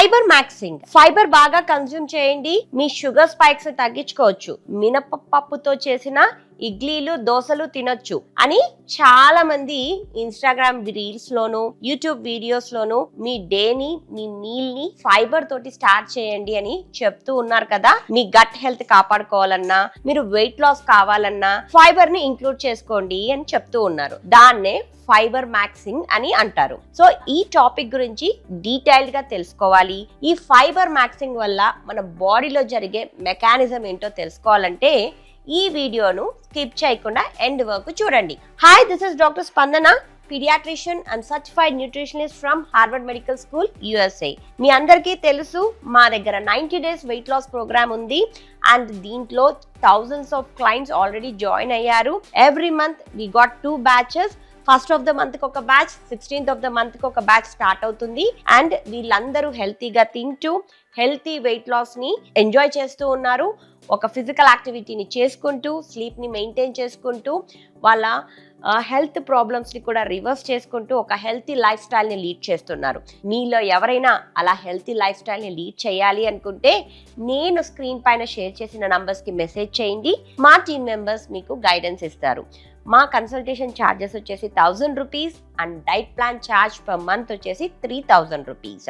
Fibre maxing. Fibre బాగా consume చేయండి, మీ sugar spikes తగ్గించుకోవచ్చు. మినపప్పుతో చేసిన ఇడ్లీలు దోశలు తినొచ్చు అని చాలా మంది ఇన్స్టాగ్రామ్ రీల్స్ లోను యూట్యూబ్ వీడియోస్ లోను మీ డేని మీ మీల్ ని ఫైబర్ తోటి స్టార్ట్ చేయండి అని చెప్తూ ఉన్నారు కదా. మీ గట్ హెల్త్ కాపాడుకోవాలన్నా, మీరు వెయిట్ లాస్ కావాలన్నా ఫైబర్ ని ఇంక్లూడ్ చేసుకోండి అని చెప్తూ ఉన్నారు. దాన్నే ఫైబర్ మ్యాక్సింగ్ అని అంటారు. సో ఈ టాపిక్ గురించి డీటెయిల్డ్ గా తెలుసుకోవాలి. ఈ ఫైబర్ మ్యాక్సింగ్ వల్ల మన బాడీలో జరిగే మెకానిజం ఏంటో తెలుసుకోవాలంటే ఈ వీడియోను స్కిప్ చేయకుండా ఎండ్ వరకు చూడండి. Hi, this is doctor Spandana, paediatrician and certified nutritionist from Harvard medical school, USA. మీ అందరికీ తెలుసు, మా దగ్గర 90 days వెయిట్ లాస్ ప్రోగ్రామ్ ఉంది అండ్ దీంట్లో thousands of clients already join అయ్యారు. Every month we got 2 batches. First of the month కి ఒక batch, 16th of the month కి ఒక బ్యాచ్ స్టార్ట్ అవుతుంది. అండ్ వీళ్ళందరూ హెల్తీగా తింటూ హెల్తీ వెయిట్ లాస్ ని ఎంజాయ్ చేస్తూ ఉన్నారు. ఒక ఫిజికల్ యాక్టివిటీని చేసుకుంటూ, స్లీప్ ని మెయింటైన్ చేసుకుంటూ, వాళ్ళ హెల్త్ ప్రాబ్లమ్స్ ని కూడా రివర్స్ చేసుకుంటూ ఒక హెల్తీ లైఫ్ స్టైల్ ని లీడ్ చేస్తున్నారు. మీలో ఎవరైనా అలా హెల్తీ లైఫ్ స్టైల్ ని లీడ్ చేయాలి అనుకుంటే నేను స్క్రీన్ పైన షేర్ చేసిన నంబర్స్ కి మెసేజ్ చేయండి. మా టీమ్ మెంబర్స్ మీకు గైడెన్స్ ఇస్తారు. మా కన్సల్టేషన్ ఛార్జెస్ వచ్చేసి 1000 rupees and diet plan charge per month వచ్చేసి 3000 రూపీస్.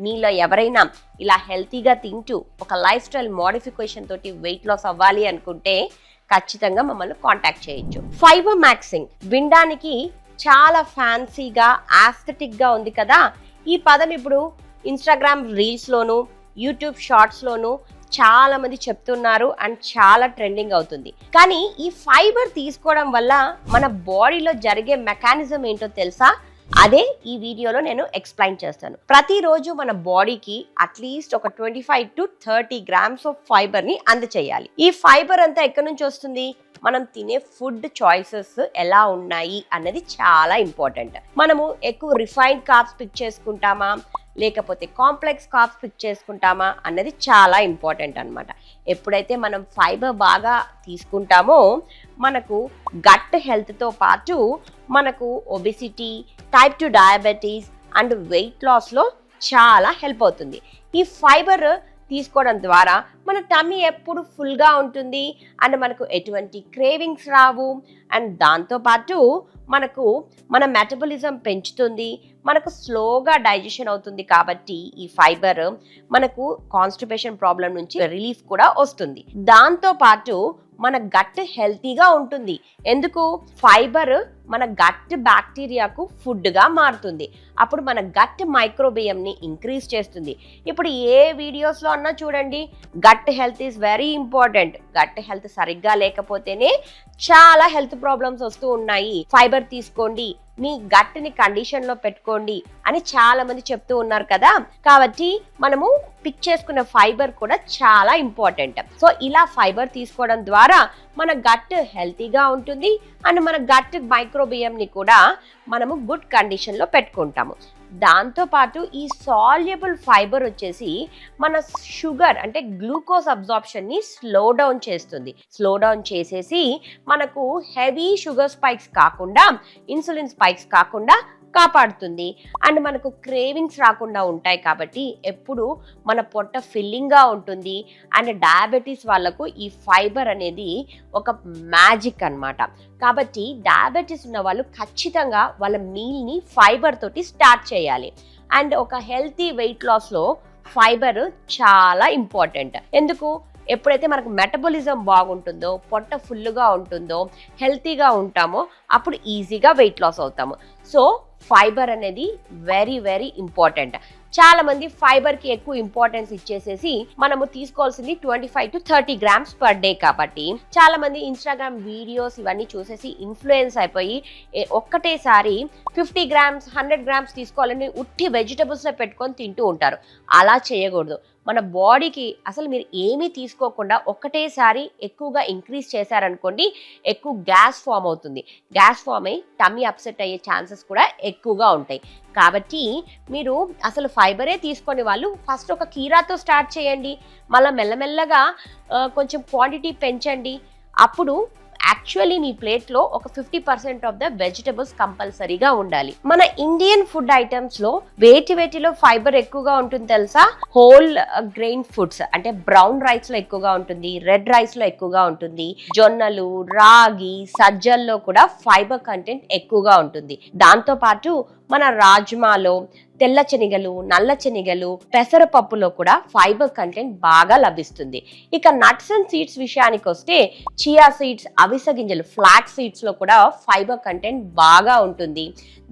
మీలో ఎవరైనా ఇలా హెల్తీగా తింటూ ఒక లైఫ్ స్టైల్ మోడిఫికేషన్ తోటి వెయిట్ లాస్ అవ్వాలి అనుకుంటే ఖచ్చితంగా మమ్మల్ని కాంటాక్ట్ చేయొచ్చు. ఫైబర్ మ్యాక్సింగ్ వినడానికి చాలా ఫ్యాన్సీగా, ఆస్థెటిక్ గా ఉంది కదా. ఈ పదం ఇప్పుడు ఇన్స్టాగ్రామ్ రీల్స్ లోను యూట్యూబ్ షార్ట్స్ లోను చాలా మంది చెప్తున్నారు అండ్ చాలా ట్రెండింగ్ అవుతుంది. కానీ ఈ ఫైబర్ తీసుకోవడం వల్ల మన బాడీలో జరిగే మెకానిజం ఏంటో తెలుసా? అదే ఈ వీడియోలో నేను ఎక్స్ప్లెయిన్ చేస్తాను. ప్రతిరోజు మన బాడీకి అట్లీస్ట్ ఒక 25 to 30 grams ఆఫ్ ఫైబర్ ని అందచేయాలి. ఈ ఫైబర్ అంతా ఎక్కడి నుంచి వస్తుంది? మనం తినే ఫుడ్ చాయిసెస్ ఎలా ఉన్నాయి అన్నది చాలా ఇంపార్టెంట్. మనము ఎక్కువ రిఫైన్డ్ కార్బ్స్ పిక్ చేసుకుంటామా లేకపోతే కాంప్లెక్స్ కార్బ్స్ పిక్ చేసుకుంటామా అన్నది చాలా ఇంపార్టెంట్ అన్నమాట. ఎప్పుడైతే మనం ఫైబర్ బాగా తీసుకుంటామో మనకు గట్ హెల్త్తో పాటు మనకు obesity, type 2 diabetes and weight లాస్లో చాలా హెల్ప్ అవుతుంది. ఈ ఫైబర్ తీసుకోవడం ద్వారా మన టమ్మీ ఎప్పుడు ఫుల్గా ఉంటుంది అండ్ మనకు ఎటువంటి క్రేవింగ్స్ రావు. అండ్ దాంతోపాటు మనకు మన మెటబాలిజం పెంచుతుంది, మనకు స్లోగా డైజెషన్ అవుతుంది. కాబట్టి ఈ ఫైబర్ మనకు కాన్స్టిపేషన్ ప్రాబ్లం నుంచి రిలీఫ్ కూడా వస్తుంది. దాంతోపాటు మన గట్ హెల్తీగా ఉంటుంది. ఎందుకు? ఫైబర్ మన గట్ బ్యాక్టీరియాకు ఫుడ్గా మారుతుంది. అప్పుడు మన గట్ మైక్రోబియంని ఇంక్రీజ్ చేస్తుంది. ఇప్పుడు ఏ వీడియోస్లో అన్నా చూడండి, gut health is very important. Gut health సరిగ్గా లేకపోతేనే చాలా హెల్త్ ప్రాబ్లమ్స్ వస్తూ ఉన్నాయి. ఫైబర్ తీసుకోండి, మీ గట్ ని కండిషన్ లో పెట్టుకోండి అని చాలా మంది చెప్తూ ఉన్నారు కదా. కాబట్టి మనము పిక్ చేసుకున్న ఫైబర్ కూడా చాలా ఇంపార్టెంట్. సో ఇలా ఫైబర్ తీసుకోవడం ద్వారా మన గట్ హెల్తీగా ఉంటుంది అండ్ మన గట్ మైక్రోబియం ని కూడా మనము గుడ్ కండిషన్ లో పెట్టుకుంటాము. దాంతోపాటు ఈ సాల్యుబుల్ ఫైబర్ వచ్చేసి మన షుగర్ అంటే గ్లూకోజ్ అబ్జార్ప్షన్ ని స్లో డౌన్ చేస్తుంది. స్లో డౌన్ చేసేసి మనకు హెవీ షుగర్ స్పైక్స్ కాకుండా, ఇన్సులిన్ స్పైక్స్ కాకుండా కాపాడుతుంది. అండ్ మనకు క్రేవింగ్స్ రాకుండా ఉంటాయి. కాబట్టి ఎప్పుడు మన పొట్ట ఫిల్లింగ్గా ఉంటుంది. అండ్ డయాబెటీస్ వాళ్ళకు ఈ ఫైబర్ అనేది ఒక మ్యాజిక్ అన్నమాట. కాబట్టి డయాబెటీస్ ఉన్న వాళ్ళు ఖచ్చితంగా వాళ్ళ మీల్ని ఫైబర్ తోటి స్టార్ట్ చేయాలి. అండ్ ఒక హెల్తీ వెయిట్ లాస్లో ఫైబర్ చాలా ఇంపార్టెంట్. ఎందుకు? ఎప్పుడైతే మనకు మెటబాలిజం బాగుంటుందో, పొట్ట ఫుల్గా ఉంటుందో, హెల్తీగా ఉంటామో అప్పుడు ఈజీగా వెయిట్ లాస్ అవుతాము. సో ఫైబర్ అనేది వెరీ వెరీ ఇంపార్టెంట్. చాలా మంది ఫైబర్ కి ఎక్కువ ఇంపార్టెన్స్ ఇచ్చేసేసి మనము తీసుకోవాల్సింది 25 to 30 grams పర్ డే. కాబట్టి చాలా మంది ఇన్స్టాగ్రామ్ వీడియోస్ ఇవన్నీ చూసేసి ఇన్ఫ్లుయెన్స్ అయిపోయి ఒక్కటేసారి 50 grams 100 grams తీసుకోవాలని ఉట్టి వెజిటబుల్స్ లో పెట్టుకొని తింటూ ఉంటారు. అలా చేయకూడదు. మన బాడీకి అసలు మీరు ఏమీ తీసుకోకుండా ఒక్కటేసారి ఎక్కువగా ఇంక్రీజ్ చేశారనుకోండి, ఎక్కువ గ్యాస్ ఫామ్ అవుతుంది. గ్యాస్ ఫామ్ అయ్యి టమ్మీ అప్సెట్ అయ్యే ఛాన్సెస్ కూడా ఎక్కువగా ఉంటాయి. కాబట్టి మీరు అసలు ఫైబరే తీసుకొని వాళ్ళు ఫస్ట్ ఒక కీరాతో స్టార్ట్ చేయండి. మళ్ళీ మెల్లమెల్లగా కొంచెం క్వాంటిటీ పెంచండి. అప్పుడు యాక్చువల్లీ మీ ప్లేట్ లో ఒక 50% ఆఫ్ ద వెజిటబుల్స్ కంపల్సరీగా ఉండాలి. మన ఇండియన్ ఫుడ్ ఐటమ్స్ లో వేటిలో ఫైబర్ ఎక్కువగా ఉంటుంది తెలుసా? హోల్ గ్రెయిన్ ఫుడ్స్ అంటే బ్రౌన్ రైస్ లో ఎక్కువగా ఉంటుంది, రెడ్ రైస్ లో ఎక్కువగా ఉంటుంది, జొన్నలు, రాగి, సజ్జల్లో కూడా ఫైబర్ కంటెంట్ ఎక్కువగా ఉంటుంది. దాంతో పాటు మన రాజ్మాలో, తెల్ల శనగలు, నల్ల శనగలు, పెసరపప్పులో కూడా ఫైబర్ కంటెంట్ బాగా లభిస్తుంది. ఇక నట్స్ అండ్ సీడ్స్ విషయానికి వస్తే చియా సీడ్స్, అవిసె గింజలు, ఫ్లాక్ సీడ్స్ లో కూడా ఫైబర్ కంటెంట్ బాగా ఉంటుంది.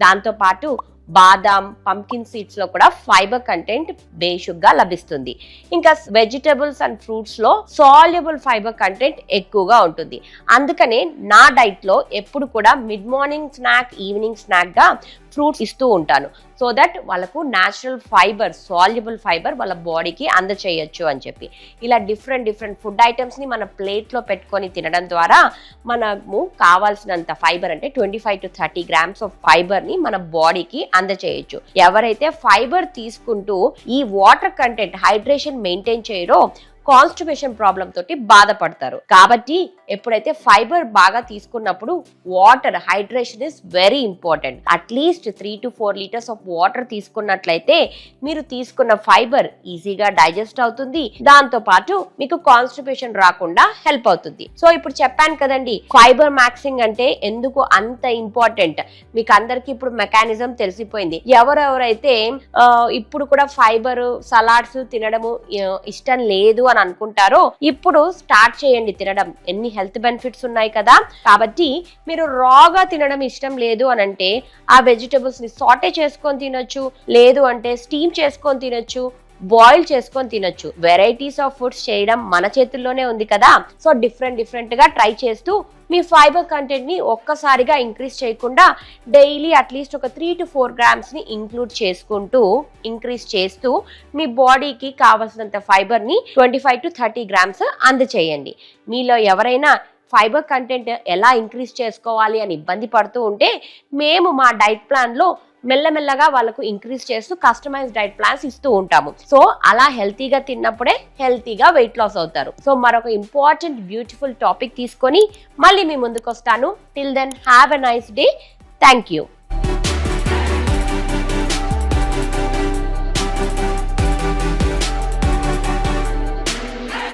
దాంతో పాటు బాదాం, పంకిన్ సీడ్స్ లో కూడా ఫైబర్ కంటెంట్ బేషుగ్గా లభిస్తుంది. ఇంకా వెజిటబుల్స్ అండ్ ఫ్రూట్స్ లో సాల్యుబుల్ ఫైబర్ కంటెంట్ ఎక్కువగా ఉంటుంది. అందుకనే నా డైట్ లో ఎప్పుడు కూడా mid morning snack, evening snack గా ఫ్రూట్స్ ఇస్తూ ఉంటాను. సో దట్ వాళ్ళకు న్యాచురల్ ఫైబర్, సాల్యుబుల్ ఫైబర్ వాళ్ళ బాడీకి అందచేయచ్చు అని చెప్పి. ఇలా డిఫరెంట్ ఫుడ్ ఐటమ్స్ ని మన ప్లేట్ లో పెట్టుకొని తినడం ద్వారా మనము కావాల్సినంత ఫైబర్ అంటే 25 to 30 grams ఆఫ్ ఫైబర్ ని మన బాడీకి అందచేయచ్చు. ఎవరైతే ఫైబర్ తీసుకుంటూ ఈ వాటర్ కంటెంట్, హైడ్రేషన్ మెయింటైన్ చేయరో కాన్స్టిపేషన్ ప్రాబ్లం తోటి బాధపడతారు. కాబట్టి ఎప్పుడైతే ఫైబర్ బాగా తీసుకున్నప్పుడు water, hydration is very important. At least 3 to 4 liters of water తీసుకున్నట్లయితే మీరు తీసుకున్న ఫైబర్ ఈజీగా డైజెస్ట్ అవుతుంది. దాంతో పాటు మీకు కాన్స్టిపేషన్ రాకుండా హెల్ప్ అవుతుంది. సో ఇప్పుడు చెప్పాను కదండి ఫైబర్ మ్యాక్సింగ్ అంటే ఎందుకు అంత ఇంపార్టెంట్. మీకు అందరికి ఇప్పుడు మెకానిజం తెలిసిపోయింది. ఎవరెవరైతే ఇప్పుడు కూడా ఫైబర్ సలాడ్స్ తినడము ఇష్టం లేదు అని అనుకుంటారో ఇప్పుడు స్టార్ట్ చేయండి తినడం. ఎన్ని హెల్త్ బెనిఫిట్స్ ఉన్నాయి కదా. కాబట్టి మీరు రాగా తినడం ఇష్టం లేదు అని అంటే ఆ వెజిటబుల్స్ ని సాటే చేసుకొని తినొచ్చు, లేదు అంటే స్టీమ్ చేసుకొని తినొచ్చు, బాయిల్ చేసుకొని తినొచ్చు. వెరైటీస్ ఆఫ్ ఫుడ్స్ చేయడం మన చేతుల్లోనే ఉంది కదా. సో డిఫరెంట్ గా ట్రై చేస్తూ మీ ఫైబర్ కంటెంట్ ని ఒక్కసారిగా ఇంక్రీజ్ చేయకుండా డైలీ అట్లీస్ట్ ఒక 3 to 4 grams ని ఇంక్రీజ్ చేస్తూ మీ బాడీకి కావాల్సినంత ఫైబర్ ని 25 to 30 grams అందచేయండి. మీలో ఎవరైనా ఫైబర్ కంటెంట్ ఎలా ఇంక్రీజ్ చేసుకోవాలి అని ఇబ్బంది పడుతూ ఉంటే మేము మా డైట్ ప్లాన్ లో మెల్లమెల్లగా వాళ్ళకు ఇంక్రీజ్ చేస్తూ కస్టమైజ్ డైట్ ప్లాన్స్ ఇస్తూ ఉంటాము. సో అలా హెల్తీగా తిన్నప్పుడే హెల్తీగా వెయిట్ లాస్ అవుతారు. సో మరొక ఇంపార్టెంట్ బ్యూటిఫుల్ టాపిక్ తీసుకొని మళ్ళీ మీ ముందుకు వస్తాను. Till then have a nice day. Thank you.